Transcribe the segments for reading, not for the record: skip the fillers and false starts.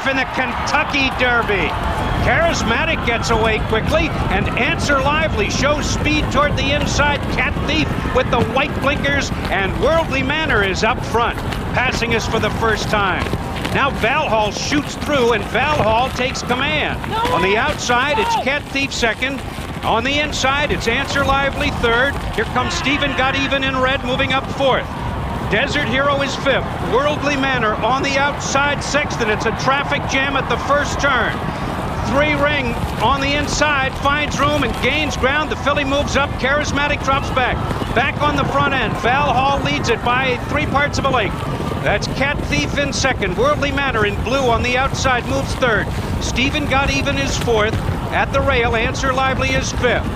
turf in the Kentucky Derby. Charismatic gets away quickly, and Answer Lively shows speed toward the inside. Cat Thief with the white blinkers, and Worldly Manor is up front, passing us for the first time. Now Valhall shoots through, and Valhall takes command. On the outside, it's Cat Thief second. On the inside, it's Answer Lively third. Here comes Stephen Got Even in red, moving up fourth. Desert Hero is fifth. Worldly Manor on the outside sixth, and it's a traffic jam at the first turn. Three Ring on the inside, finds room and gains ground. The filly moves up. Charismatic drops back. Back on the front end. Valhall leads it by 3/4 of a length. That's Cat Thief in second. Worldly Manor in blue on the outside moves third. Stephen Got Even is fourth. At the rail, Answer Lively is fifth.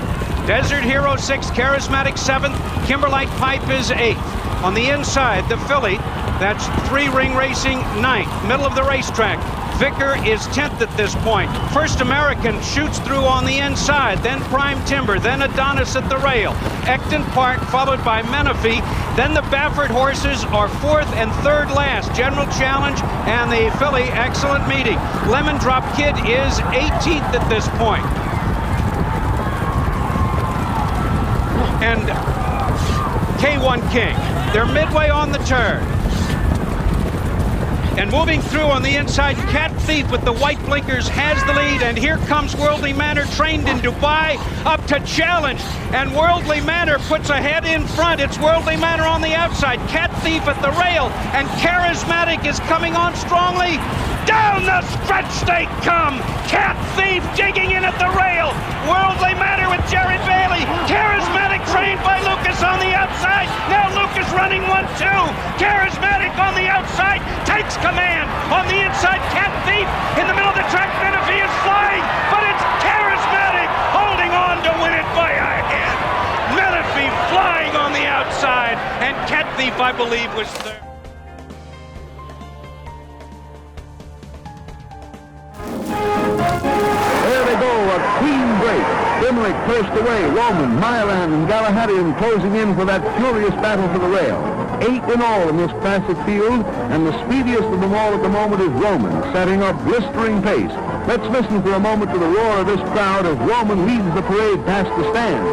Desert Hero sixth. Charismatic seventh. Kimberlite Pipe is eighth. On the inside, the filly, that's Three Ring Racing ninth. Middle of the racetrack. Vicar is 10th at this point. First American shoots through on the inside, then Prime Timber, then Adonis at the rail. Ecton Park followed by Menifee. Then the Baffert horses are fourth and third last. General Challenge and the filly Excellent Meeting. Lemon Drop Kid is 18th at this point. And K1 King. They're midway on the turn. And moving through on the inside, Cat Thief with the white blinkers has the lead. And here comes Worldly Manor, trained in Dubai, up to challenge. And Worldly Manor puts a head in front. It's Worldly Manor on the outside. Cat Thief at the rail. And Charismatic is coming on strongly. Down the stretch they come. Cat Thief digging in at the rail. Worldly Manor with Jared Bailey. Charismatic trained by Lucas on the outside. Now Lucas running 1-2. Charismatic on the outside takes command. On the inside, Cat Thief in the middle of the track. Menifee is flying, but it's Charismatic holding on to win it by a head. Menifee flying on the outside, and Cat Thief, I believe, was third. Limerick first away, Roman, Milan, and Gallahadion closing in for that furious battle for the rail. 8 in all in this classic field, and the speediest of them all at the moment is Roman, setting up blistering pace. Let's listen for a moment to the roar of this crowd as Roman leads the parade past the stand.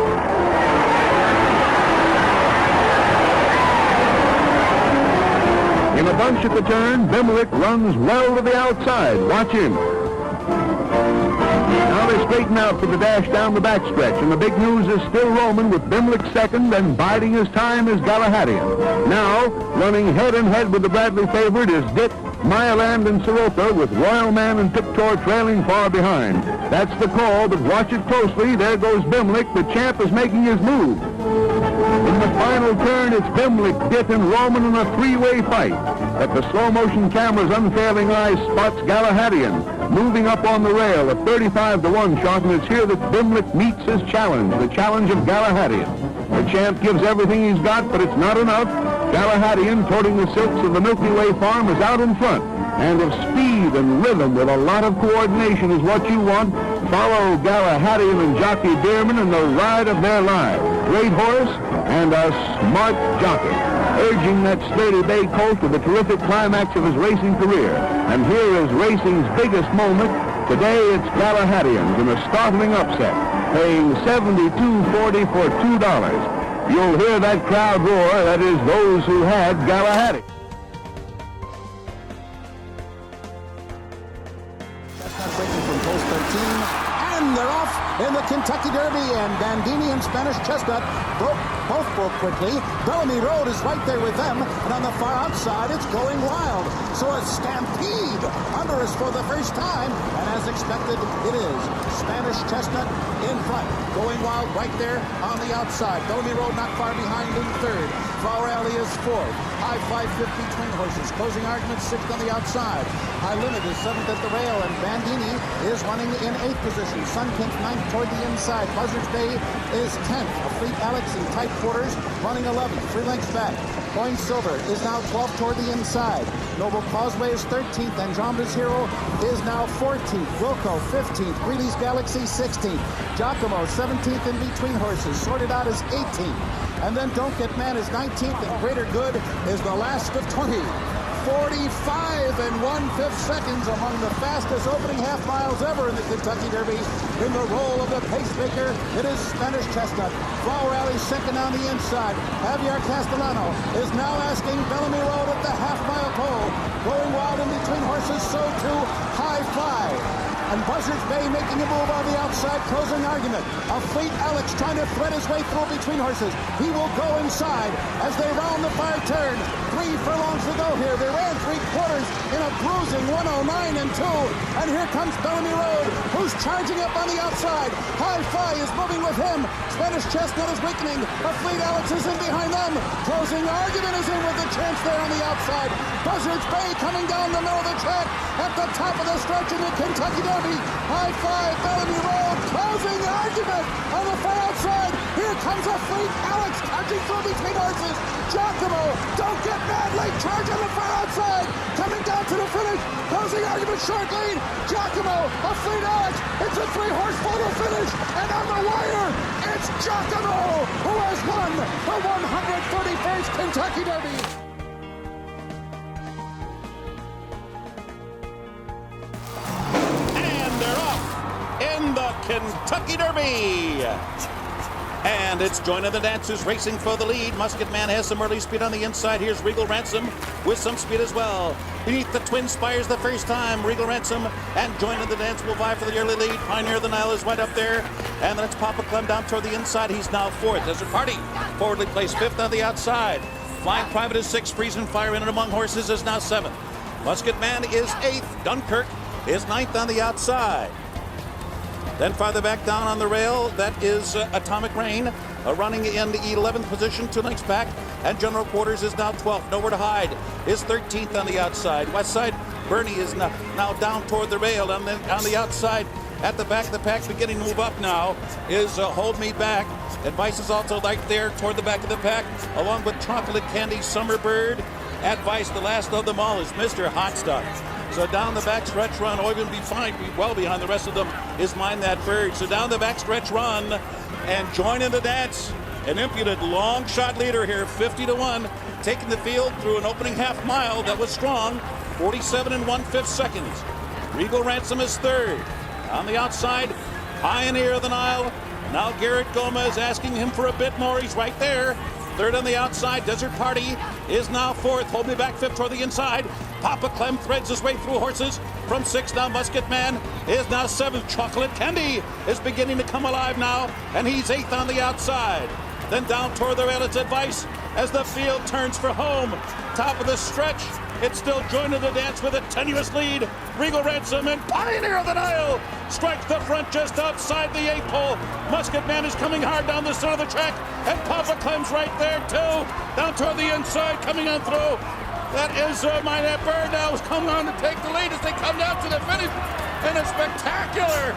In a bunch at the turn, Limerick runs well to the outside. Watch him. Now they straighten out for the dash down the backstretch, and the big news is still Roman with Bimlick second, and biding his time is Gallahadion. Now, running head and head with the Bradley favorite is Dick, Myaland, and Soroka, with Royal Man and Pictor trailing far behind. That's the call, but watch it closely. There goes Bimlick. The champ is making his move. In the final turn, it's Bimlick, Dick, and Roman in a three-way fight. But the slow-motion camera's unfailing eye spots Gallahadion moving up on the rail, a 35-1 shot, and it's here that Bimlick meets his challenge, the challenge of Gallahadion. The champ gives everything he's got, but it's not enough. Gallahadion, toting the silks of the Milky Way farm, is out in front. And if speed and rhythm with a lot of coordination is what you want, follow Gallahadion and jockey Bierman in the ride of their lives. Great horse and a smart jockey, urging that sturdy bay colt to the terrific climax of his racing career. And here is racing's biggest moment. Today it's Gallahadion's in a startling upset, paying $72.40 for $2. You'll hear that crowd roar. That is those who had Gallahadion. Breaking from post 13, and they're off in the Kentucky Derby, and Bandini and Spanish Chestnut both broke quickly. Bellamy Road is right there with them, and on the far outside, it's going wild. So a stampede under us for the first time, and as expected, it is. Spanish Chestnut in front, going wild right there on the outside. Bellamy Road not far behind in third. Flower Alley is fourth. High 550 twin horses. Closing argument sixth on the outside. High Limit is seventh at the rail, and Bandini is running in eighth position. Sunkink ninth toward the inside. Buzzards Bay is 10th. Fleet Alex in tight quarters, running 11th. 3 lengths back. Going Silver is now 12th toward the inside. Noble Causeway is 13th. Andromeda's Hero is now 14th. Wilco 15th. Greeley's Galaxy 16th. Giacomo 17th in between horses. Sorted Out is 18th. And then Don't Get Man is 19th. And Greater Good is the last of 20. 45 1/5 seconds, among the fastest opening half miles ever in the Kentucky Derby. In the role of the pacemaker, it is Spanish Chestnut. Flower Alley second on the inside. Javier Castellano is now asking Bellamy Road at the half-mile pole. Going wild in between horses, so too High Fly. And Buzzards Bay making a move on the outside, closing argument. A Fleet Alex trying to thread his way through between horses. He will go inside as they round the far turn. 3 furlongs to go here. They ran 3/4 in a bruising 109-2. And here comes Bellamy Road, who's charging up on the outside. High Fly is moving with him. Spanish Chestnut is weakening. A Fleet Alex is in behind them. Closing argument is in with a chance there on the outside. Buzzards Bay coming down the middle of the track at the top of the stretch in the Kentucky Derby. High Five, Bellamy Road, closing argument on the far outside. Here comes a Fleet Alex charging through between horses. Giacomo, don't get mad, late charge on the far outside. Coming down to the finish, closing argument, short lead. Giacomo, a Fleet Alex, it's a 3-horse photo finish. And on the wire, it's Giacomo, who has won the 131st Kentucky Derby. In the Kentucky Derby. And it's Join of the Dancers racing for the lead. Musket Man has some early speed on the inside. Here's Regal Ransom with some speed as well. Beneath the Twin Spires the first time. Regal Ransom and Join of the Dance will vie for the early lead. Pioneer of the Nile is right up there. And then it's Papa Clem down toward the inside. He's now 4th. Desert Party forwardly placed 5th on the outside. Flying Private is 6th. Freezing Fire in and among horses is now 7th. Musket Man is 8th. Dunkirk is 9th on the outside. Then farther back down on the rail, that is Atomic Rain, running in the 11th position, 2 lengths back, and General Quarters is now 12th. Nowhere to Hide is 13th on the outside. Westside Bernie is now down toward the rail, and then on the outside, at the back of the pack, beginning to move up now, is Hold Me Back. Advice is also right there toward the back of the pack, along with Chocolate Candy, Summerbird. Advice, the last of them all, is Mr. Hot Stuff. So down the backstretch run, or even well behind the rest of them, is Mind That Bird. So down the backstretch run, and Join in the Dance, an impudent long shot leader here, 50-1, taking the field through an opening half mile that was strong, 47 1/5 seconds. Regal Ransom is 3rd. On the outside, Pioneer of the Nile. Now Garrett Gomez asking him for a bit more. He's right there. 3rd on the outside. Desert Party is now 4th. Hold Me Back 5th toward the inside. Papa Clem threads his way through horses. From 6th now, Musket Man is now 7th. Chocolate Candy is beginning to come alive now, and he's 8th on the outside. Then down toward the rail, it's Advice as the field turns for home. Top of the stretch, it's still Join in the Dance with a tenuous lead. Regal Ransom and Pioneer of the Nile strikes the front just outside the 8th pole. Musket Man is coming hard down the center of the track, and Papa Clem's right there too. Down toward the inside, coming on through. That is Mind That Bird now is coming on to take the lead as they come down to the finish. And a spectacular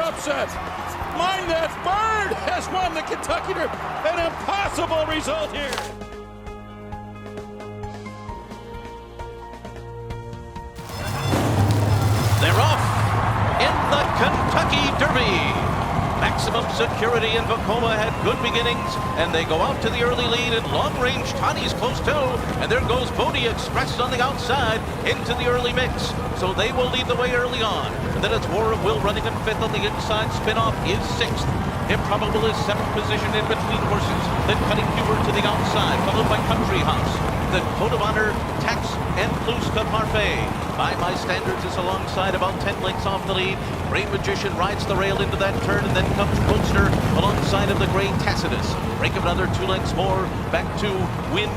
upset. Mind That Bird has won the Kentucky Derby. An impossible result here. They're off in the Kentucky Derby. Maximum Security and Giacomo had good beginnings, and they go out to the early lead, and Long Range Tawny's close too, and there goes Bodie Express on the outside into the early mix. So they will lead the way early on. And then it's War of Will running in 5th on the inside. Spinoff is 6th. Improbable is 7th position in between horses. Then Cutting Fewer to the outside, followed by Country House. Then Code of Honor, Tax, and Pluska Parfait. By my standards is alongside, about 10 lengths off the lead. Gray Magician rides the rail into that turn, and then comes Roadster alongside of the Gray Tacitus. Break of another 2 lengths more, back to Win.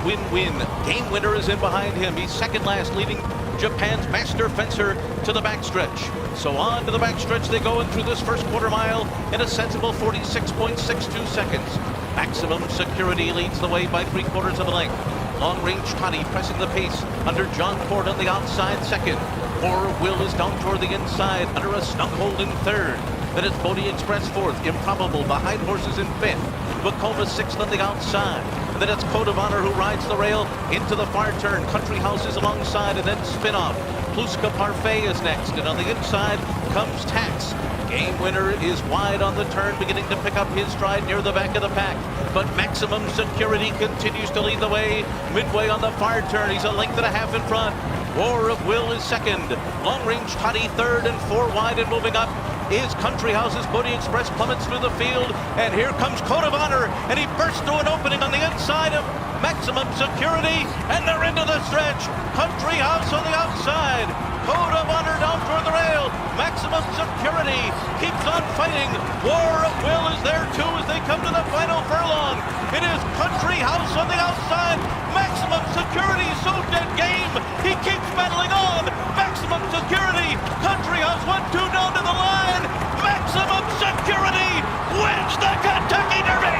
Game Winner is in behind him. He's second last, leading Japan's Master Fencer to the backstretch. So on to the backstretch they go, and through this first quarter mile in a sensible 46.62 seconds. Maximum Security leads the way by 3/4 of a length. Long Range Tawny pressing the pace under John Ford on the outside 2nd. War of Will is down toward the inside under a snug hold in 3rd. Then it's Bodie Express 4th. Improbable behind horses in 5th. Vacoma 6th on the outside. And then it's Code of Honor who rides the rail into the far turn. Country House is alongside, and then Spinoff. Pluska Parfait is next, and on the inside comes Tax. Game Winner is wide on the turn, beginning to pick up his stride near the back of the pack. But Maximum Security continues to lead the way. Midway on the far turn, he's a length and a half in front. War of Will is second. Long Range Toddy third, and 4 wide and moving up is Country House's Pony Express plummets through the field. And here comes Code of Honor, and he bursts through an opening on the inside of Maximum Security, and they're into the stretch. Country House on the outside. Code of Honor down toward the rail. Maximum Security keeps on fighting. War of Will is there too as they come to the final furlong. It is Country House on the outside. Maximum Security so dead game. He keeps battling on. Maximum Security. Country House 1-2 down to the line. Maximum Security wins the Kentucky Derby.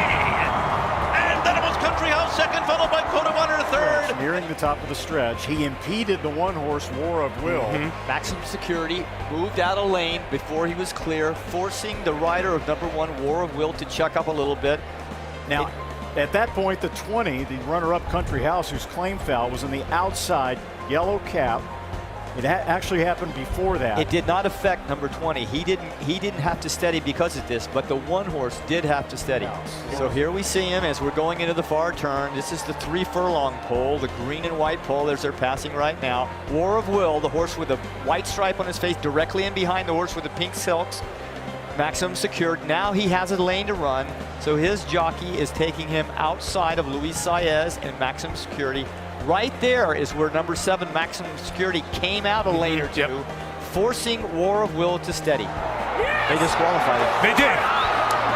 And then it was Country House second, followed by Code of Honor third. Nearing the top of the stretch, he impeded the one-horse War of Will. Maximum Security moved out of lane before he was clear, forcing the rider of number 1, War of Will, to chuck up a little bit. Now, at that point, the 20, the runner-up Country House, whose claim foul was in the outside yellow cap. It actually happened before that. It did not affect number 20. He didn't have to steady because of this, but the one horse did have to steady. No. So here we see him as we're going into the far turn. This is the 3 furlong pole, the green and white pole as they're passing right now. War of Will, the horse with a white stripe on his face, directly in behind the horse with the pink silks. Maximum secured. Now he has a lane to run, so his jockey is taking him outside of Luis Saez and Maximum Security. Right there is where number 7, Maximum Security, came out a lane or two, forcing War of Will to steady. They disqualified him. They did.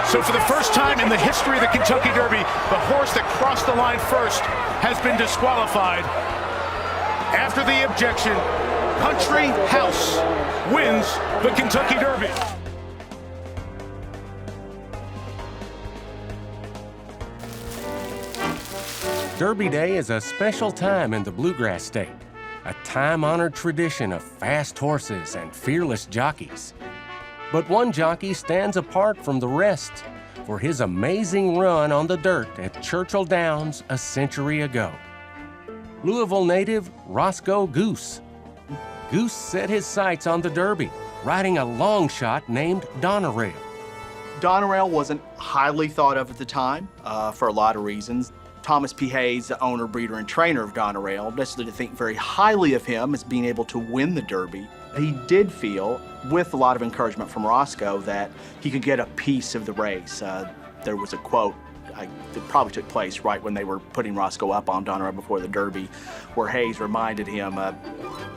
So for the first time in the history of the Kentucky Derby, the horse that crossed the line first has been disqualified. After the objection, Country House wins the Kentucky Derby. Derby Day is a special time in the Bluegrass State, a time-honored tradition of fast horses and fearless jockeys. But one jockey stands apart from the rest for his amazing run on the dirt at Churchill Downs a century ago. Louisville native Roscoe Goose. Goose set his sights on the Derby, riding a long shot named Donerail. Donerail wasn't highly thought of at the time for a lot of reasons. Thomas P. Hayes, the owner, breeder, and trainer of Donerail, necessarily didn't think very highly of him as being able to win the Derby. He did feel, with a lot of encouragement from Roscoe, that he could get a piece of the race. There was a quote that probably took place right when they were putting Roscoe up on Donerail before the Derby, where Hayes reminded him,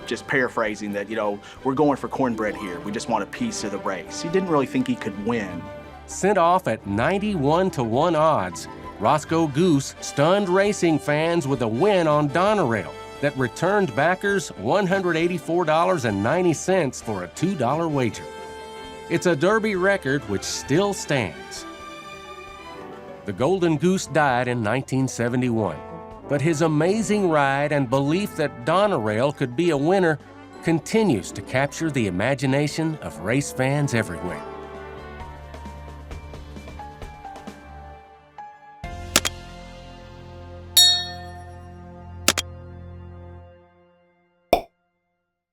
just paraphrasing, that, you know, we're going for cornbread here. We just want a piece of the race. He didn't really think he could win. Sent off at 91-to-1 odds, Roscoe Goose stunned racing fans with a win on Donerail that returned backers $184.90 for a $2 wager. It's a Derby record which still stands. The Golden Goose died in 1971, but his amazing ride and belief that Donerail could be a winner continues to capture the imagination of race fans everywhere.